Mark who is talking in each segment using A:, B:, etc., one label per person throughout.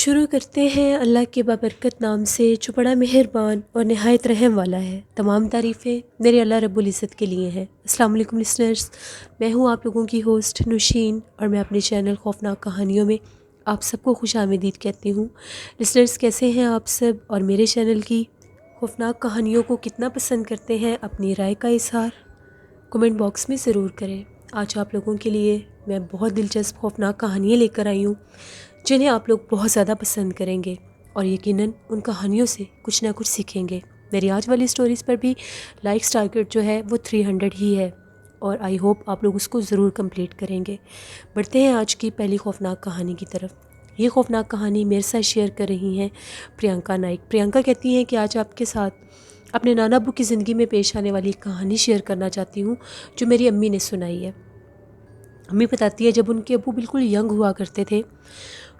A: शुरू करते हैं अल्लाह के बाबरकत नाम से जो बड़ा मेहरबान और नहायत रहम वाला है। तमाम तारीफ़ें मेरे अल्लाह रब्बुल इज़्ज़त के लिए हैं। अस्सलाम वालेकुम लिसनर्स, मैं हूँ आप लोगों की होस्ट नुशीन और मैं अपने चैनल खौफनाक कहानियों में आप सबको खुशामदीद कहती हूँ। लिसनर्स, कैसे हैं आप सब और मेरे चैनल की खौफनाक कहानियों को कितना पसंद करते हैं? अपनी राय का इज़हार कमेंट बॉक्स में ज़रूर करें। आज आप लोगों के लिए मैं बहुत दिलचस्प खौफनाक कहानियाँ लेकर आई हूँ जिन्हें आप लोग बहुत ज़्यादा पसंद करेंगे और यकीनन उन कहानियों से कुछ ना कुछ सीखेंगे। मेरी आज वाली स्टोरीज़ पर भी लाइक्स टारगेट जो है वो 300 ही है और आई होप आप लोग उसको ज़रूर कंप्लीट करेंगे। बढ़ते हैं आज की पहली खौफनाक कहानी की तरफ। ये खौफनाक कहानी मेरे साथ शेयर कर रही हैं प्रियंका नाइक। प्रियंका कहती हैं कि आज आपके साथ अपने नाना अब्बू की ज़िंदगी में पेश आने वाली कहानी शेयर करना चाहती हूँ जो मेरी अम्मी ने सुनाई है। अम्मी बताती है जब उनके अब्बू बिल्कुल यंग हुआ करते थे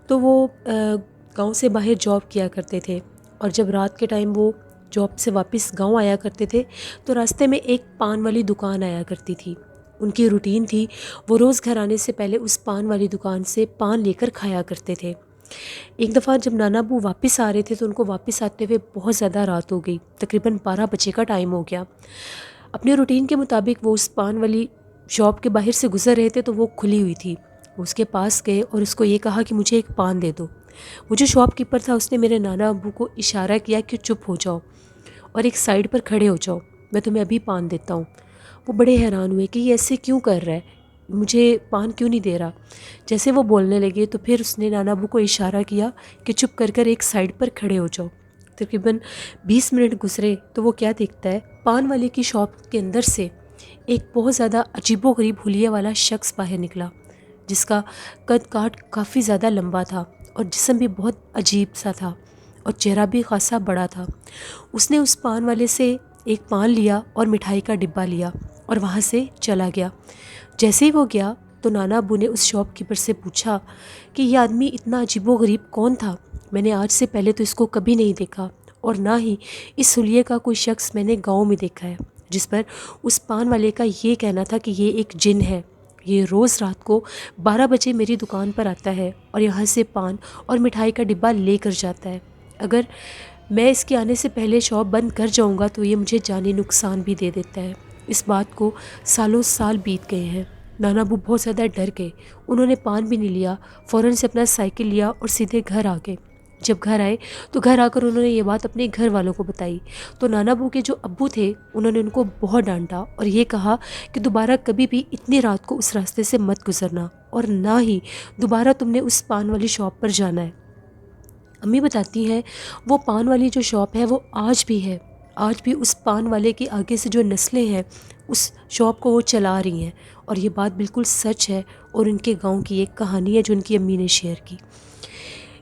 A: तो वो गांव से बाहर जॉब किया करते थे और जब रात के टाइम वो जॉब से वापस गांव आया करते थे तो रास्ते में एक पान वाली दुकान आया करती थी। उनकी रूटीन थी वो रोज़ घर आने से पहले उस पान वाली दुकान से पान लेकर खाया करते थे। एक दफ़ा जब नाना अब्बू वापस आ रहे थे तो उनको वापस आते हुए बहुत ज़्यादा रात हो गई, तकरीबन 12 बजे का टाइम हो गया। अपने रूटीन के मुताबिक वो उस पान वाली शॉप के बाहर से गुजर रहे थे तो वो खुली हुई थी। वो उसके पास गए और उसको ये कहा कि मुझे एक पान दे दो। वो जो शॉपकीपर था उसने मेरे नाना अब्बू को इशारा किया कि चुप हो जाओ और एक साइड पर खड़े हो जाओ, मैं तुम्हें अभी पान देता हूँ। वो बड़े हैरान हुए कि ये ऐसे क्यों कर रहा है, मुझे पान क्यों नहीं दे रहा। जैसे वो बोलने लगे तो फिर उसने नाना अब्बू को इशारा किया कि चुप कर कर एक साइड पर खड़े हो जाओ। तकरीबन 20 मिनट गुजरे तो वो क्या देखता है, पान वाले की शॉप के अंदर से एक बहुत ज़्यादा अजीबोगरीब हुलिये वाला शख्स बाहर निकला जिसका कद काठ काफ़ी ज़्यादा लंबा था और जिस्म भी बहुत अजीब सा था और चेहरा भी खासा बड़ा था। उसने उस पान वाले से एक पान लिया और मिठाई का डिब्बा लिया और वहाँ से चला गया। जैसे ही वो गया तो नाना अब्बू ने उस शॉपकीपर से पूछा कि यह आदमी इतना अजीबोगरीब कौन था, मैंने आज से पहले तो इसको कभी नहीं देखा और ना ही इस हुलिये का कोई शख्स मैंने गाँव में देखा है। जिस पर उस पान वाले का ये कहना था कि ये एक जिन है, ये रोज़ रात को 12 बजे मेरी दुकान पर आता है और यहाँ से पान और मिठाई का डिब्बा लेकर जाता है। अगर मैं इसके आने से पहले शॉप बंद कर जाऊँगा तो ये मुझे जानी नुकसान भी दे देता है। इस बात को सालों साल बीत गए हैं। नाना अब्बू बहुत ज़्यादा डर गए। उन्होंने पान भी नहीं लिया, फ़ौरन से अपना साइकिल लिया और सीधे घर आ गए। जब घर आए तो घर आकर उन्होंने ये बात अपने घर वालों को बताई तो नाना अब्बू के जो अब्बू थे उन्होंने उनको बहुत डांटा और ये कहा कि दोबारा कभी भी इतनी रात को उस रास्ते से मत गुजरना और ना ही दोबारा तुमने उस पान वाली शॉप पर जाना है। अम्मी बताती हैं वो पान वाली जो शॉप है वो आज भी है। आज भी उस पान वाले के आगे से जो नस्लें हैं उस शॉप को वो चला रही हैं और ये बात बिल्कुल सच है और उनके गांव की एक कहानी है जो उनकी अम्मी ने शेयर की।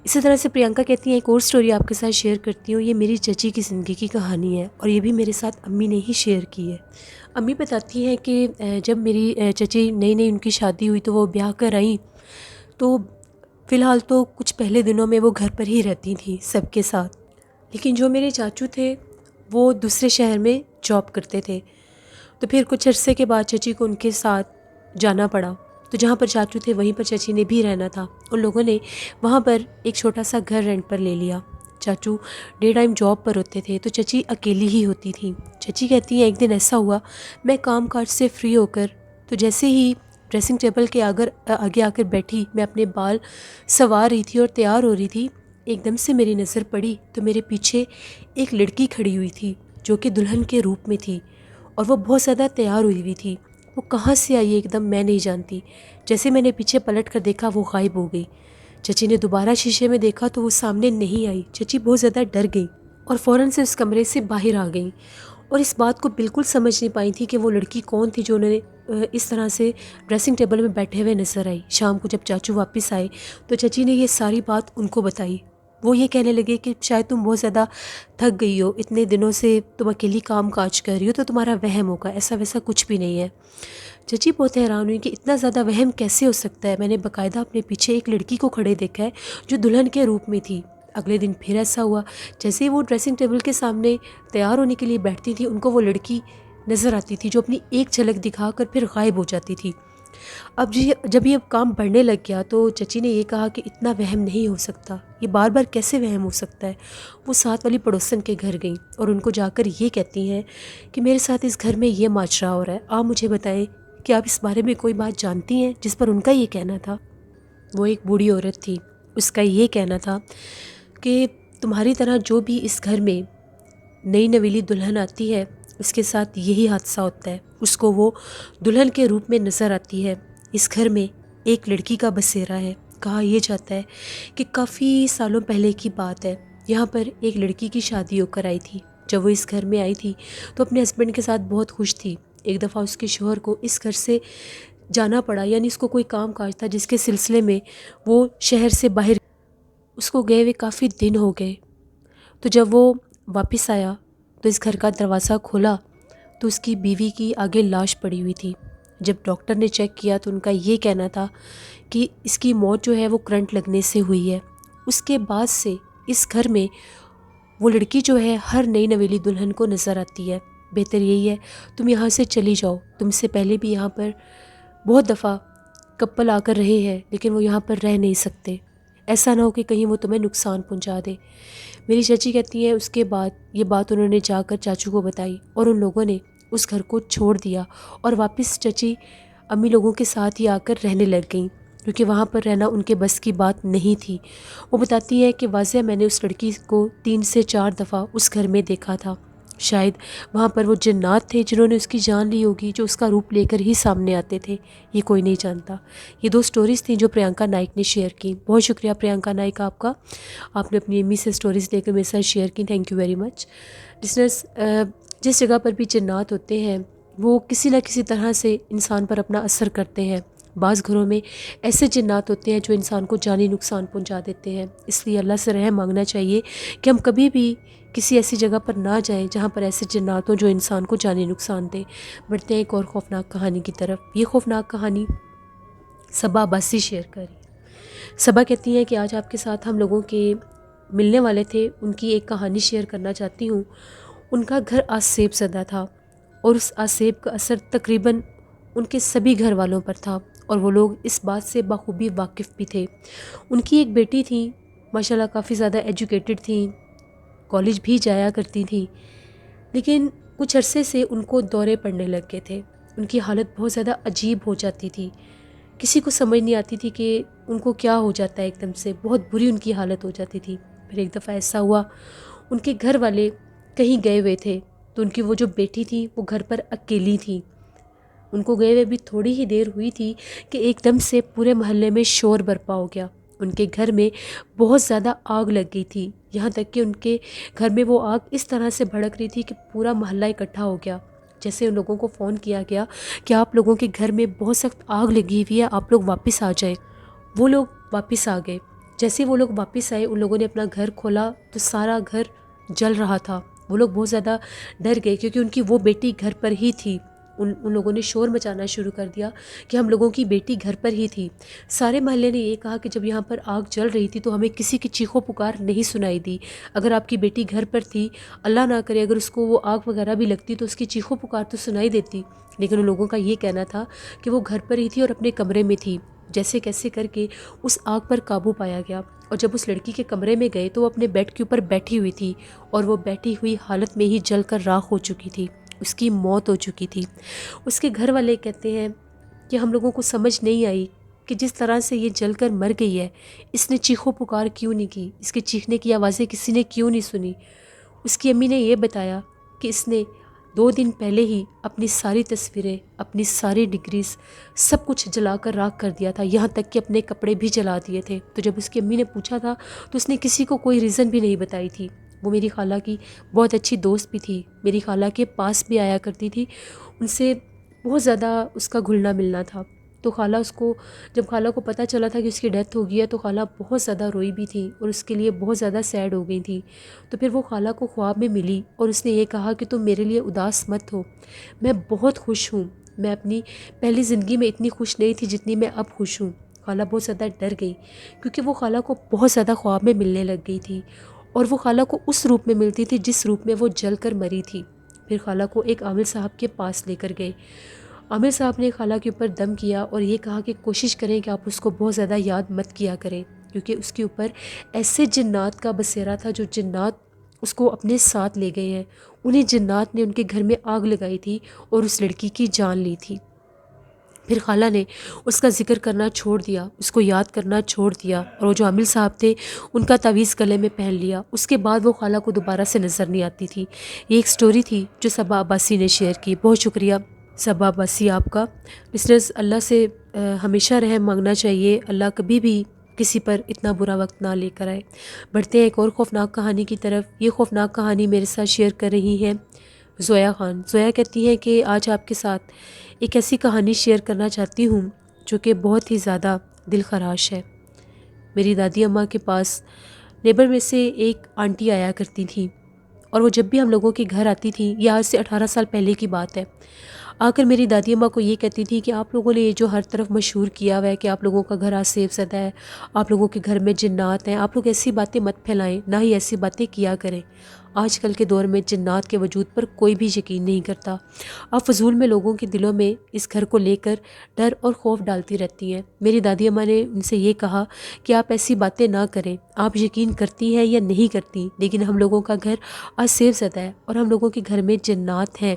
A: इसी तरह से प्रियंका कहती हैं एक और स्टोरी आपके साथ शेयर करती हूँ। ये मेरी चची की ज़िंदगी की कहानी है और ये भी मेरे साथ अम्मी ने ही शेयर की है। अम्मी बताती हैं कि जब मेरी चची नई नई उनकी शादी हुई तो वो ब्याह कर आई तो फ़िलहाल तो कुछ पहले दिनों में वो घर पर ही रहती थी सबके साथ, लेकिन जो मेरे चाचू थे वो दूसरे शहर में जॉब करते थे। तो फिर कुछ अरसे के बाद चची को उनके साथ जाना पड़ा। तो जहाँ पर चाचू थे वहीं पर चची ने भी रहना था। उन लोगों ने वहाँ पर एक छोटा सा घर रेंट पर ले लिया। चाचू डे टाइम जॉब पर होते थे तो चची अकेली ही होती थी। चची कहती है एक दिन ऐसा हुआ, मैं काम काज से फ्री होकर तो जैसे ही ड्रेसिंग टेबल के आगे आकर बैठी, मैं अपने बाल संवार रही थी और तैयार हो रही थी, एकदम से मेरी नज़र पड़ी तो मेरे पीछे एक लड़की खड़ी हुई थी जो कि दुल्हन के रूप में थी और वो बहुत ज़्यादा तैयार हुई हुई थी। वो कहाँ से आई एकदम मैं नहीं जानती। जैसे मैंने पीछे पलट कर देखा वो गायब हो गई। चची ने दोबारा शीशे में देखा तो वो सामने नहीं आई। चची बहुत ज़्यादा डर गई और फ़ौरन से उस कमरे से बाहर आ गई और इस बात को बिल्कुल समझ नहीं पाई थी कि वो लड़की कौन थी जो उन्होंने इस तरह से ड्रेसिंग टेबल में बैठे हुए नजर आई। शाम को जब चाचू वापस आए तो चची ने ये सारी बात उनको बताई। वो ये कहने लगे कि शायद तुम बहुत ज़्यादा थक गई हो, इतने दिनों से तुम अकेली काम काज कर रही हो तो तुम्हारा वहम होगा, ऐसा वैसा कुछ भी नहीं है। चची बहुत हैरान हुई कि इतना ज़्यादा वहम कैसे हो सकता है। मैंने बाकायदा अपने पीछे एक लड़की को खड़े देखा है जो दुल्हन के रूप में थी। अगले दिन फिर ऐसा हुआ, जैसे ही वो ड्रेसिंग टेबल के सामने तैयार होने के लिए बैठती थी उनको वो लड़की नज़र आती थी जो अपनी एक झलक दिखाकर फिर गायब हो जाती थी। अब जी जब ये काम बढ़ने लग गया तो चची ने ये कहा कि इतना वहम नहीं हो सकता, ये बार बार कैसे वहम हो सकता है। वो साथ वाली पड़ोसन के घर गई और उनको जाकर ये कहती हैं कि मेरे साथ इस घर में ये माजरा हो रहा है, आप मुझे बताएं कि आप इस बारे में कोई बात जानती हैं। जिस पर उनका ये कहना था, वो एक बूढ़ी औरत थी, उसका ये कहना था कि तुम्हारी तरह जो भी इस घर में नई नवेली दुल्हन आती है उसके साथ यही हादसा होता है, उसको वो दुल्हन के रूप में नज़र आती है। इस घर में एक लड़की का बसेरा है। कहा यह जाता है कि काफ़ी सालों पहले की बात है, यहाँ पर एक लड़की की शादी होकर आई थी। जब वो इस घर में आई थी तो अपने हस्बैंड के साथ बहुत खुश थी। एक दफ़ा उसके शोहर को इस घर से जाना पड़ा, यानी इसको कोई काम काज था जिसके सिलसिले में वो शहर से बाहर, उसको गए हुए काफ़ी दिन हो गए। तो जब वो वापस आया तो इस घर का दरवाज़ा खोला तो उसकी बीवी की आगे लाश पड़ी हुई थी। जब डॉक्टर ने चेक किया तो उनका ये कहना था कि इसकी मौत जो है वो करंट लगने से हुई है। उसके बाद से इस घर में वो लड़की जो है हर नई नवेली दुल्हन को नज़र आती है। बेहतर यही है तुम यहाँ से चली जाओ, तुमसे पहले भी यहाँ पर बहुत दफ़ा कपल आकर रहे हैं लेकिन वो यहाँ पर रह नहीं सकते, ऐसा ना हो कि कहीं वो तुम्हें नुकसान पहुँचा दे। मेरी चाची कहती है उसके बाद ये बात उन्होंने जाकर चाचू को बताई और उन लोगों ने उस घर को छोड़ दिया और वापस चाची अम्मी लोगों के साथ ही आकर रहने लग गई, क्योंकि वहाँ पर रहना उनके बस की बात नहीं थी। वो बताती है कि वाज़ह मैंने उस लड़की को 3 से 4 दफ़ा उस घर में देखा था। शायद वहाँ पर वो जिन्नात थे जिन्होंने उसकी जान ली होगी, जो उसका रूप लेकर ही सामने आते थे। ये कोई नहीं जानता। ये 2 स्टोरीज़ थी जो प्रियंका नाइक ने शेयर की। बहुत शुक्रिया प्रियंका नाइक आपका, आपने अपनी अम्मी से स्टोरीज़ लेकर मेरे साथ शेयर की। Thank you very much. Listeners, जिस जगह पर भी जिन्नात होते हैं वो किसी न किसी तरह से इंसान पर अपना असर करते हैं। बाज़ घरों में ऐसे जिन्नात होते हैं जो इंसान को जानी नुकसान पहुंचा देते हैं। इसलिए अल्लाह से रहम मांगना चाहिए कि हम कभी भी किसी ऐसी जगह पर ना जाएं जहां पर ऐसे जिन्नात हों जो इंसान को जानी नुकसान दे। बढ़ते हैं एक और खौफनाक कहानी की तरफ। ये खौफनाक कहानी सबा अब्बासी शेयर करी। सबा कहती हैं कि आज आपके साथ हम लोगों के मिलने वाले थे उनकी एक कहानी शेयर करना चाहती हूँ। उनका घर आसेब ज़दा था और उस आसेब का असर तकरीबन उनके सभी घर वालों पर था और वो लोग इस बात से बखूबी वाकिफ़ भी थे। उनकी एक बेटी थी, माशाल्लाह काफ़ी ज़्यादा एजुकेटेड थी, कॉलेज भी जाया करती थी, लेकिन कुछ अरसे से उनको दौरे पड़ने लग गए थे। उनकी हालत बहुत ज़्यादा अजीब हो जाती थी, किसी को समझ नहीं आती थी कि उनको क्या हो जाता है, एकदम से बहुत बुरी उनकी हालत हो जाती थी। फिर एक दफ़ा ऐसा हुआ, उनके घर वाले कहीं गए हुए थे तो उनकी वो जो बेटी थी वो घर पर अकेली थी। उनको गए हुए भी थोड़ी ही देर हुई थी कि एकदम से पूरे मोहल्ले में शोर बरपा हो गया। उनके घर में बहुत ज़्यादा आग लग गई थी, यहाँ तक कि उनके घर में वो आग इस तरह से भड़क रही थी कि पूरा मोहल्ला इकट्ठा हो गया। जैसे उन लोगों को फ़ोन किया गया कि आप लोगों के घर में बहुत सख्त आग लगी हुई है, आप लोग वापस आ जाएं। वो लोग वापस आ गए। जैसे वो लोग वापस आए, उन लोगों ने अपना घर खोला तो सारा घर जल रहा था। वो लोग बहुत ज़्यादा डर गए क्योंकि उनकी वो बेटी घर पर ही थी। उन लोगों ने शोर मचाना शुरू कर दिया कि हम लोगों की बेटी घर पर ही थी। सारे मोहल्ले ने ये कहा कि जब यहाँ पर आग जल रही थी तो हमें किसी की चीखों पुकार नहीं सुनाई दी। अगर आपकी बेटी घर पर थी, अल्लाह ना करे अगर उसको वो आग वगैरह भी लगती तो उसकी चीखों पुकार तो सुनाई देती। लेकिन उन लोगों का ये कहना था कि वो घर पर ही थी और अपने कमरे में थी। जैसे कैसे करके उस आग पर काबू पाया गया और जब उस लड़की के कमरे में गए तो वो अपने बेड के ऊपर बैठी हुई थी और वो बैठी हुई हालत में ही जलकर राख हो चुकी थी, उसकी मौत हो चुकी थी। उसके घर वाले कहते हैं कि हम लोगों को समझ नहीं आई कि जिस तरह से ये जलकर मर गई है, इसने चीखों पुकार क्यों नहीं की, इसके चीखने की आवाज़ें किसी ने क्यों नहीं सुनी। उसकी अम्मी ने ये बताया कि इसने 2 दिन पहले ही अपनी सारी तस्वीरें, अपनी सारी डिग्रीज सब कुछ जलाकर राख कर दिया था, यहाँ तक कि अपने कपड़े भी जला दिए थे। तो जब उसकी अम्मी ने पूछा था तो उसने किसी को कोई रीज़न भी नहीं बताई थी। वो मेरी खाला की बहुत अच्छी दोस्त भी थी, मेरी खाला के पास भी आया करती थी, उनसे बहुत ज़्यादा उसका घुलना मिलना था। तो खाला उसको, जब खाला को पता चला था कि उसकी डेथ हो गई है तो खाला बहुत ज़्यादा रोई भी थी और उसके लिए बहुत ज़्यादा सैड हो गई थी। तो फिर वो खाला को ख्वाब में मिली और उसने ये कहा कि तुम मेरे लिए उदास मत हो, मैं बहुत खुश हूँ, मैं अपनी पहली ज़िंदगी में इतनी खुश नहीं थी जितनी मैं अब खुश हूँ। खाला बहुत ज़्यादा डर गई क्योंकि वो खाला को बहुत ज़्यादा ख्वाब में मिलने लग गई थी और वो खाला को उस रूप में मिलती थी जिस रूप में वो जल कर मरी थी। फिर खाला को एक आमिल साहब के पास लेकर गए। आमिर साहब ने खाला के ऊपर दम किया और ये कहा कि कोशिश करें कि आप उसको बहुत ज़्यादा याद मत किया करें, क्योंकि उसके ऊपर ऐसे जिन्नात का बसेरा था जो जिन्नात उसको अपने साथ ले गए हैं। उन्हीं जिन्नात ने उनके घर में आग लगाई थी और उस लड़की की जान ली थी। फिर खाला ने उसका ज़िक्र करना छोड़ दिया, उसको याद करना छोड़ दिया, और वो जो आमिर साहब थे उनका तावीज़ गले में पहन लिया। उसके बाद वो खाला को दोबारा से नज़र नहीं आती थी। ये एक स्टोरी थी जो सबा अब्बासी ने शेयर की। बहुत शुक्रिया सबा अब्बासी आपका। लिसनर्स, अल्लाह से हमेशा रहम मांगना चाहिए, अल्लाह कभी भी किसी पर इतना बुरा वक्त ना लेकर आए। बढ़ते हैं एक और ख़ौफनाक कहानी की तरफ। ये ख़ौफनाक कहानी मेरे साथ शेयर कर रही हैं ज़ोया ख़ान। ज़ोया कहती हैं कि आज आपके साथ एक ऐसी कहानी शेयर करना चाहती हूँ जो कि बहुत ही ज़्यादा दिल खराश है। मेरी दादी अम्मा के पास नेबर में से एक आंटी आया करती थी, और वो जब भी हम लोगों के घर आती थी, ये आज से 18 साल पहले की बात है, आकर मेरी दादी अम्मा को ये कहती थी कि आप लोगों ने ये जो हर तरफ मशहूर किया हुआ है कि आप लोगों का घर आज सेफ ज़दा है, आप लोगों के घर में जिन्नात हैं, आप लोग ऐसी बातें मत फैलाएं, ना ही ऐसी बातें किया करें। आजकल के दौर में जिन्नात के वजूद पर कोई भी यकीन नहीं करता। आप फजूल में लोगों के दिलों में इस घर को लेकर डर और खौफ डालती रहती हैं। मेरी दादी अम्मा ने उनसे ये कहा कि आप ऐसी बातें ना करें। आप यकीन करती हैं या नहीं करती, लेकिन हम लोगों का घर आज सेफ ज़दा है और हम लोगों के घर में जिन्नात हैं।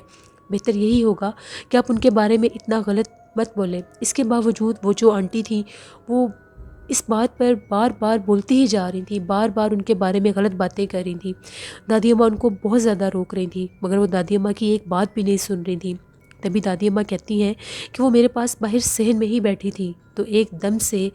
A: बेहतर यही होगा कि आप उनके बारे में इतना गलत मत बोलें। इसके बावजूद वो जो आंटी थी वो इस बात पर बार बार बोलती ही जा रही थी, बार बार उनके बारे में गलत बातें कर रही थी। दादी अम्मा उनको बहुत ज़्यादा रोक रही थी, मगर वो दादी अम्मा की एक बात भी नहीं सुन रही थी। तभी दादी अम्मा कहती हैं कि वो मेरे पास बाहर सहन में ही बैठी थी, तो एकदम से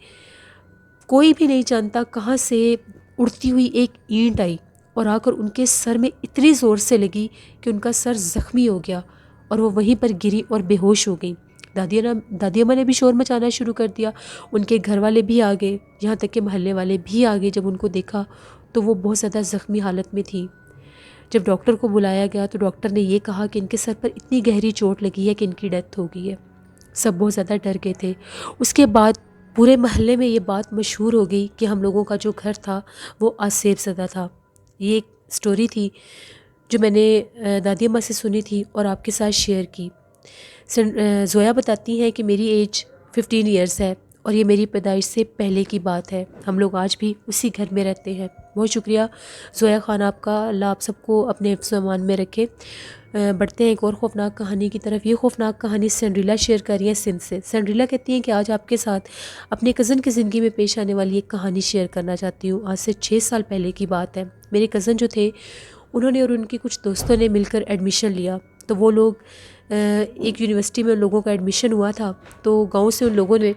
A: कोई भी नहीं जानता कहाँ से उड़ती हुई एक ईंट आई और आकर उनके सर में इतनी ज़ोर से लगी कि उनका सर ज़ख्मी हो गया और वो वहीं पर गिरी और बेहोश हो गई। दादी अम्मा ने भी शोर मचाना शुरू कर दिया। उनके घर वाले भी आ गए, यहाँ तक कि मोहल्ले वाले भी आ गए। जब उनको देखा तो वो बहुत ज़्यादा ज़ख्मी हालत में थी। जब डॉक्टर को बुलाया गया तो डॉक्टर ने ये कहा कि इनके सर पर इतनी गहरी चोट लगी है कि इनकी डेथ हो गई है। सब बहुत ज़्यादा डर गए थे। उसके बाद पूरे मोहल्ले में ये बात मशहूर हो गई कि हम लोगों का जो घर था वो आसेफ ज़दा था। ये एक स्टोरी थी जो मैंने दादी अम्मा से सुनी थी और आपके साथ शेयर की। ज़ोया बताती हैं कि मेरी एज 15 इयर्स है और ये मेरी पैदाइश से पहले की बात है। हम लोग आज भी उसी घर में रहते हैं। बहुत शुक्रिया ज़ोया ख़ान आपका, अल्लाह आप सबको अपने हिफ्ज़ अमान में रखे। बढ़ते हैं एक और ख़ौफनाक कहानी की तरफ। ये ख़ौफनाक कहानी सेंड्रीला शेयर कर रही है सिंध से। सेंड्रीला कहती हैं कि आज आपके साथ अपने कज़न की ज़िंदगी में पेश आने वाली एक कहानी शेयर करना चाहती हूँ। आज से 6 साल पहले की बात है। मेरे कज़न जो थे उन्होंने और उनके कुछ दोस्तों ने मिलकर एडमिशन लिया। तो वो लोग एक यूनिवर्सिटी में उन लोगों का एडमिशन हुआ था, तो गाँव से उन लोगों ने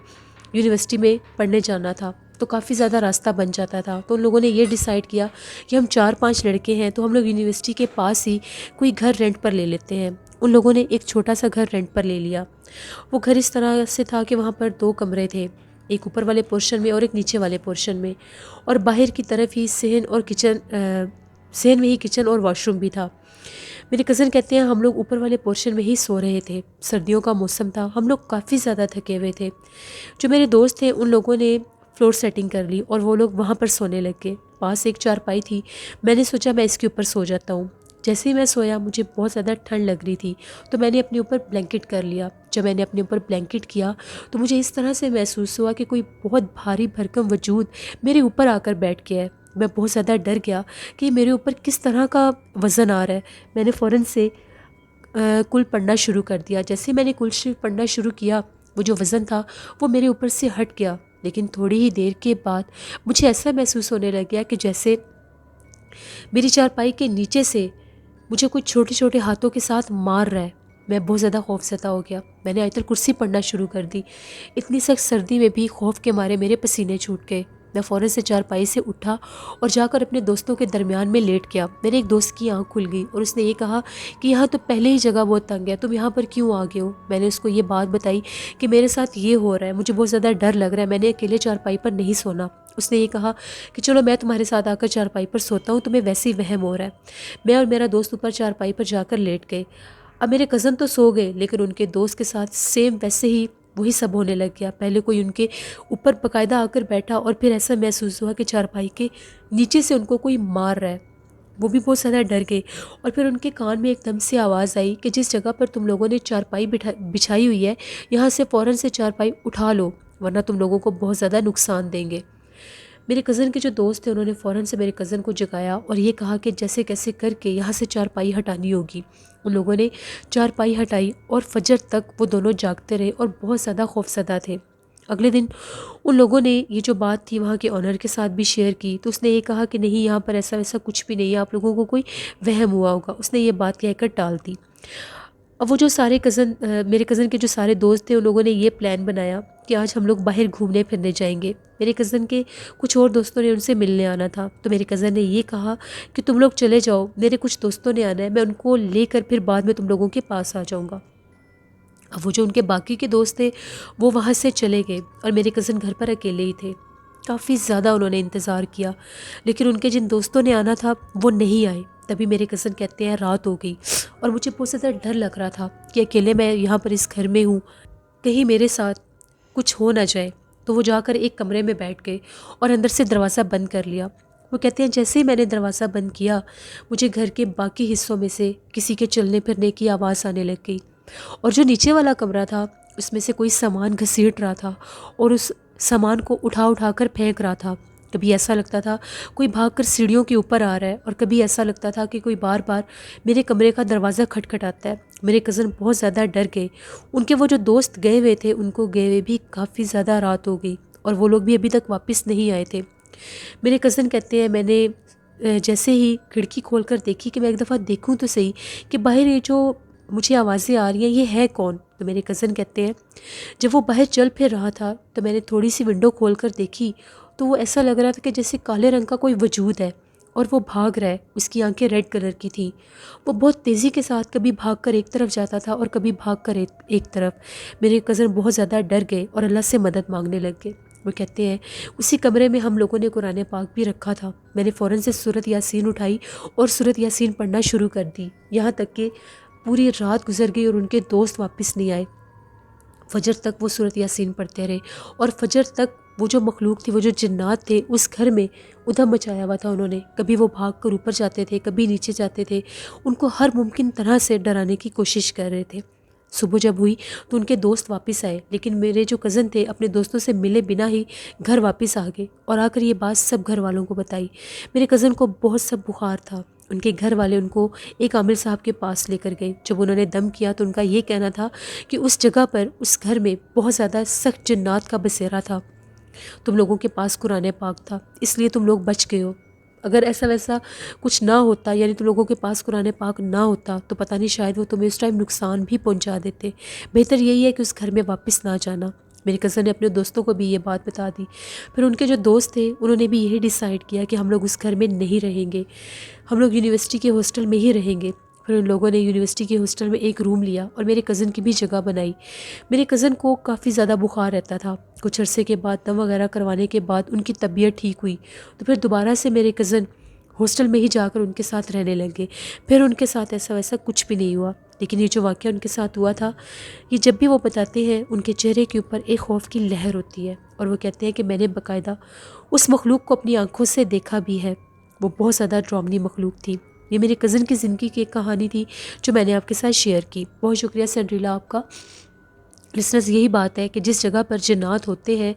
A: यूनिवर्सिटी में पढ़ने जाना था, तो काफ़ी ज़्यादा रास्ता बन जाता था। तो उन लोगों ने ये डिसाइड किया कि हम 4-5 लड़के हैं, तो हम लोग यूनिवर्सिटी के पास ही कोई घर रेंट पर ले लेते हैं। उन लोगों ने एक छोटा सा घर रेंट पर ले लिया। वो घर इस तरह से था कि वहाँ पर 2 कमरे थे, एक ऊपर वाले पोर्शन में और एक नीचे वाले पोर्शन में, और बाहर की तरफ ही सहन में ही किचन और वॉशरूम भी था। मेरे कज़न कहते हैं हम लोग ऊपर वाले पोर्शन में ही सो रहे थे। सर्दियों का मौसम था, हम लोग काफ़ी ज़्यादा थके हुए थे। जो मेरे दोस्त थे उन लोगों ने फ्लोर सेटिंग कर ली और वो लोग वहाँ पर सोने लग गए। पास एक चारपाई थी, मैंने सोचा मैं इसके ऊपर सो जाता हूँ। जैसे ही मैं सोया मुझे बहुत ज़्यादा ठंड लग रही थी, तो मैंने अपने ऊपर ब्लैंकेट कर लिया। जब मैंने अपने ऊपर ब्लैंकेट किया तो मुझे इस तरह से महसूस हुआ कि कोई बहुत भारी भरकम वजूद मेरे ऊपर आकर बैठ गया है। मैं बहुत ज़्यादा डर गया कि मेरे ऊपर किस तरह का वज़न आ रहा है। मैंने फ़ौरन से कुल पढ़ना शुरू कर दिया। जैसे मैंने कुल पढ़ना शुरू किया, वो जो वज़न था वो मेरे ऊपर से हट गया। लेकिन थोड़ी ही देर के बाद मुझे ऐसा महसूस होने लग गया कि जैसे मेरी चारपाई के नीचे से मुझे कुछ छोटे छोटे हाथों के साथ मार रहा है। मैं बहुत ज़्यादा खौफज़दा हो गया। मैंने आयतुल कुर्सी पढ़ना शुरू कर दी। इतनी सख्त सर्दी में भी खौफ के मारे मेरे पसीने छूट गए। मैं फ़ौरन से चारपाई से उठा और जाकर अपने दोस्तों के दरमियान में लेट गया। मेरे एक दोस्त की आंख खुल गई और उसने ये कहा कि यहाँ तो पहले ही जगह बहुत तंग है, तुम यहाँ पर क्यों आ गए हो। मैंने उसको ये बात बताई कि मेरे साथ ये हो रहा है, मुझे बहुत ज़्यादा डर लग रहा है, मैंने अकेले चारपाई पर नहीं सोना। उसने ये कहा कि चलो मैं तुम्हारे साथ आकर चारपाई पर सोता हूँ, तुम्हें वैसे ही वहम हो रहा है। मैं और मेरा दोस्त ऊपर चारपाई पर जाकर लेट गए। अब मेरे कज़न तो सो गए, लेकिन उनके दोस्त के साथ सेम वैसे ही वही सब होने लग गया। पहले कोई उनके ऊपर बाकायदा आकर बैठा और फिर ऐसा महसूस हुआ कि चारपाई के नीचे से उनको कोई मार रहा है। वो भी बहुत ज़्यादा डर गए और फिर उनके कान में एकदम से आवाज़ आई कि जिस जगह पर तुम लोगों ने चारपाई बिछाई हुई है, यहाँ से फ़ौरन से चारपाई उठा लो, वरना तुम लोगों को बहुत ज़्यादा नुकसान देंगे। मेरे कज़न के जो दोस्त थे उन्होंने फ़ौरन से मेरे कज़न को जगाया और ये कहा कि जैसे कैसे करके यहाँ से चारपाई हटानी होगी। उन लोगों ने चारपाई हटाई और फजर तक वो दोनों जागते रहे और बहुत ज़्यादा खौफज़दा थे। अगले दिन उन लोगों ने ये जो बात थी वहाँ के ऑनर के साथ भी शेयर की, तो उसने ये कहा कि नहीं, यहाँ पर ऐसा वैसा कुछ भी नहीं है, आप लोगों को कोई वहम हुआ होगा। उसने ये बात कहकर टाल दी। अब वो जो सारे मेरे कज़न के जो सारे दोस्त थे उन लोगों ने ये प्लान बनाया कि आज हम लोग बाहर घूमने फिरने जाएंगे। मेरे कज़न के कुछ और दोस्तों ने उनसे मिलने आना था, तो मेरे कज़न ने ये कहा कि तुम लोग चले जाओ, मेरे कुछ दोस्तों ने आना है, मैं उनको लेकर फिर बाद में तुम लोगों के पास आ जाऊँगा। अब वो जो उनके बाकी के दोस्त थे वो वहाँ से चले गए और मेरे कज़न घर पर अकेले ही थे। काफ़ी ज़्यादा उन्होंने इंतज़ार किया, लेकिन उनके जिन दोस्तों ने आना था वो नहीं आए। तभी मेरे कज़न कहते हैं रात हो गई और मुझे बहुत ज़्यादा डर लग रहा था कि अकेले मैं यहाँ पर इस घर में हूँ, कहीं मेरे साथ कुछ हो ना जाए। तो वो जाकर एक कमरे में बैठ गए और अंदर से दरवाज़ा बंद कर लिया। वो कहते हैं जैसे ही मैंने दरवाज़ा बंद किया, मुझे घर के बाकी हिस्सों में से किसी के चलने फिरने की आवाज़ आने लग गई और जो नीचे वाला कमरा था उसमें से कोई सामान घसीट रहा था और उस सामान को उठा उठा कर फेंक रहा था। कभी ऐसा लगता था कोई भागकर सीढ़ियों के ऊपर आ रहा है और कभी ऐसा लगता था कि कोई बार बार मेरे कमरे का दरवाज़ा खटखटाता है। मेरे कज़न बहुत ज़्यादा डर गए। उनके वो जो दोस्त गए हुए थे उनको गए हुए भी काफ़ी ज़्यादा रात हो गई और वो लोग भी अभी तक वापस नहीं आए थे। मेरे कज़न कहते हैं मैंने जैसे ही खिड़की खोल कर देखी कि मैं एक दफ़ा देखूं तो सही कि बाहर ये जो मुझे आवाज़ें आ रही हैं ये है कौन। तो मेरे कज़न कहते हैं जब वो बाहर चल फिर रहा था तो मैंने थोड़ी सी विंडो खोल कर देखी, तो वो ऐसा लग रहा था कि जैसे काले रंग का कोई वजूद है और वो भाग रहा है। उसकी आंखें रेड कलर की थी। वो बहुत तेज़ी के साथ कभी भागकर एक तरफ जाता था और कभी भागकर एक तरफ। मेरे कज़न बहुत ज़्यादा डर गए और अल्लाह से मदद मांगने लग गए। वो कहते हैं उसी कमरे में हम लोगों ने कुरान पाक भी रखा था। मैंने फ़ौरन से सूरत यासीन उठाई और सूरत यासीन पढ़ना शुरू कर दी। यहाँ तक कि पूरी रात गुजर गई और उनके दोस्त वापस नहीं आए। फजर तक वो सूरत यासीन पढ़ते रहे और फजर तक वो जो मखलूक थी, वो जो जिन्नात थे, उस घर में उधम मचाया हुआ था उन्होंने। कभी वो भाग कर ऊपर जाते थे, कभी नीचे जाते थे, उनको हर मुमकिन तरह से डराने की कोशिश कर रहे थे। सुबह जब हुई तो उनके दोस्त वापस आए, लेकिन मेरे जो कज़न थे अपने दोस्तों से मिले बिना ही घर वापस आ गए और आकर ये बात सब घर वालों को बताई। मेरे कज़न को बहुत सब बुखार था। उनके घर वाले उनको एक आमिर साहब के पास लेकर गए। जब उन्होंने दम किया तो उनका ये कहना था कि उस जगह पर, उस घर में बहुत ज़्यादा सख्त जिन्नात का बसेरा था। तुम लोगों के पास कुरान पाक था, इसलिए तुम लोग बच गए हो। अगर ऐसा वैसा कुछ ना होता, यानी तुम लोगों के पास कुरान पाक ना होता, तो पता नहीं शायद वो तुम्हें उस टाइम नुकसान भी पहुंचा देते। बेहतर यही है कि उस घर में वापस ना जाना। मेरे कज़न ने अपने दोस्तों को भी ये बात बता दी। फिर उनके जो दोस्त थे उन्होंने भी यही डिसाइड किया कि हम लोग उस घर में नहीं रहेंगे, हम लोग यूनिवर्सिटी के हॉस्टल में ही रहेंगे। फिर उन लोगों ने यूनिवर्सिटी के हॉस्टल में एक रूम लिया और मेरे कज़न की भी जगह बनाई। मेरे कज़न को काफ़ी ज़्यादा बुखार रहता था। कुछ अरसे के बाद दम वगैरह करवाने के बाद उनकी तबीयत ठीक हुई तो फिर दोबारा से मेरे कज़न हॉस्टल में ही जाकर उनके साथ रहने लगे। फिर उनके साथ ऐसा वैसा कुछ भी नहीं हुआ। लेकिन ये जो वाक़या उनके साथ हुआ था, ये जब भी वो बताते हैं उनके चेहरे के ऊपर एक खौफ की लहर होती है और वो कहते हैं कि मैंने बाकायदा उस मखलूक को अपनी आंखों से देखा भी है। वो बहुत ज़्यादा ड्रामनी मखलूक थी। ये मेरे कज़न की ज़िंदगी की एक कहानी थी जो मैंने आपके साथ शेयर की। बहुत शुक्रिया सेंड्रीला आपका। लिसनर्स, यही बात है कि जिस जगह पर जिन्नात होते हैं,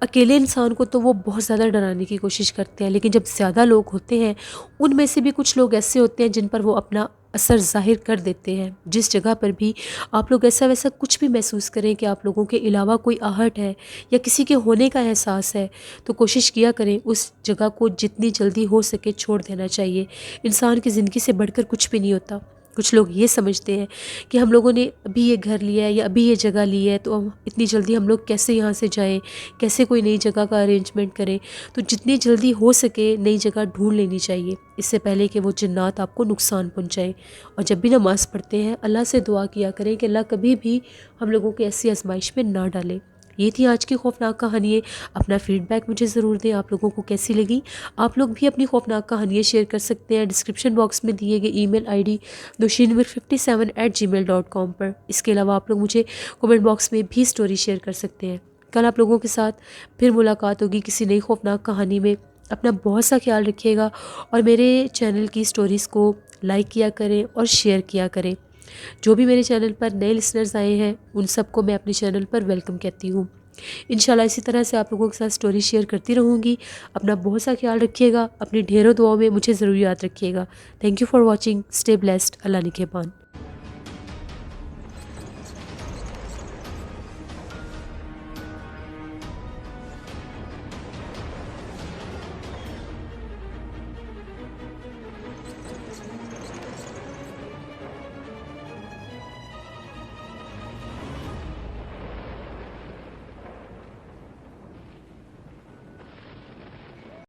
A: अकेले इंसान को तो वो बहुत ज़्यादा डराने की कोशिश करते हैं, लेकिन जब ज़्यादा लोग होते हैं उनमें से भी कुछ लोग ऐसे होते हैं जिन पर वो अपना असर ज़ाहिर कर देते हैं। जिस जगह पर भी आप लोग ऐसा वैसा कुछ भी महसूस करें कि आप लोगों के अलावा कोई आहट है या किसी के होने का एहसास है, तो कोशिश किया करें उस जगह को जितनी जल्दी हो सके छोड़ देना चाहिए। इंसान की ज़िंदगी से बढ़कर कुछ भी नहीं होता। कुछ लोग ये समझते हैं कि हम लोगों ने अभी ये घर लिया है या अभी ये जगह ली है तो हम इतनी जल्दी हम लोग कैसे यहाँ से जाएं, कैसे कोई नई जगह का अरेंजमेंट करें। तो जितनी जल्दी हो सके नई जगह ढूंढ लेनी चाहिए, इससे पहले कि वो जिन्नात आपको नुकसान पहुँचाएँ। और जब भी नमाज़ पढ़ते हैं अल्लाह से दुआ किया करें कि अल्लाह कभी भी हम लोगों को ऐसी आजमाइश में ना डाले। ये थी आज की खौफनाक कहानियाँ। अपना फीडबैक मुझे ज़रूर दें, आप लोगों को कैसी लगी। आप लोग भी अपनी खौफनाक कहानियाँ शेयर कर सकते हैं डिस्क्रिप्शन बॉक्स में दिए गए ईमेल आईडी nushinmir57@gmail.com पर। इसके अलावा आप लोग मुझे कमेंट बॉक्स में भी स्टोरी शेयर कर सकते हैं। कल आप लोगों के साथ फिर मुलाकात होगी किसी नई खौफनाक कहानी में। अपना बहुत सा ख्याल रखिएगा और मेरे चैनल की स्टोरीज़ को लाइक किया करें और शेयर किया करें। जो भी मेरे चैनल पर नए लिसनर्स आए हैं उन सबको मैं अपने चैनल पर वेलकम कहती हूँ। इंशाल्लाह इसी तरह से आप लोगों के साथ स्टोरी शेयर करती रहूँगी। अपना बहुत सा ख्याल रखिएगा, अपनी ढेरों दुआओं में मुझे ज़रूर याद रखिएगा। Thank you for watching. Stay blessed. Allah निगहबान।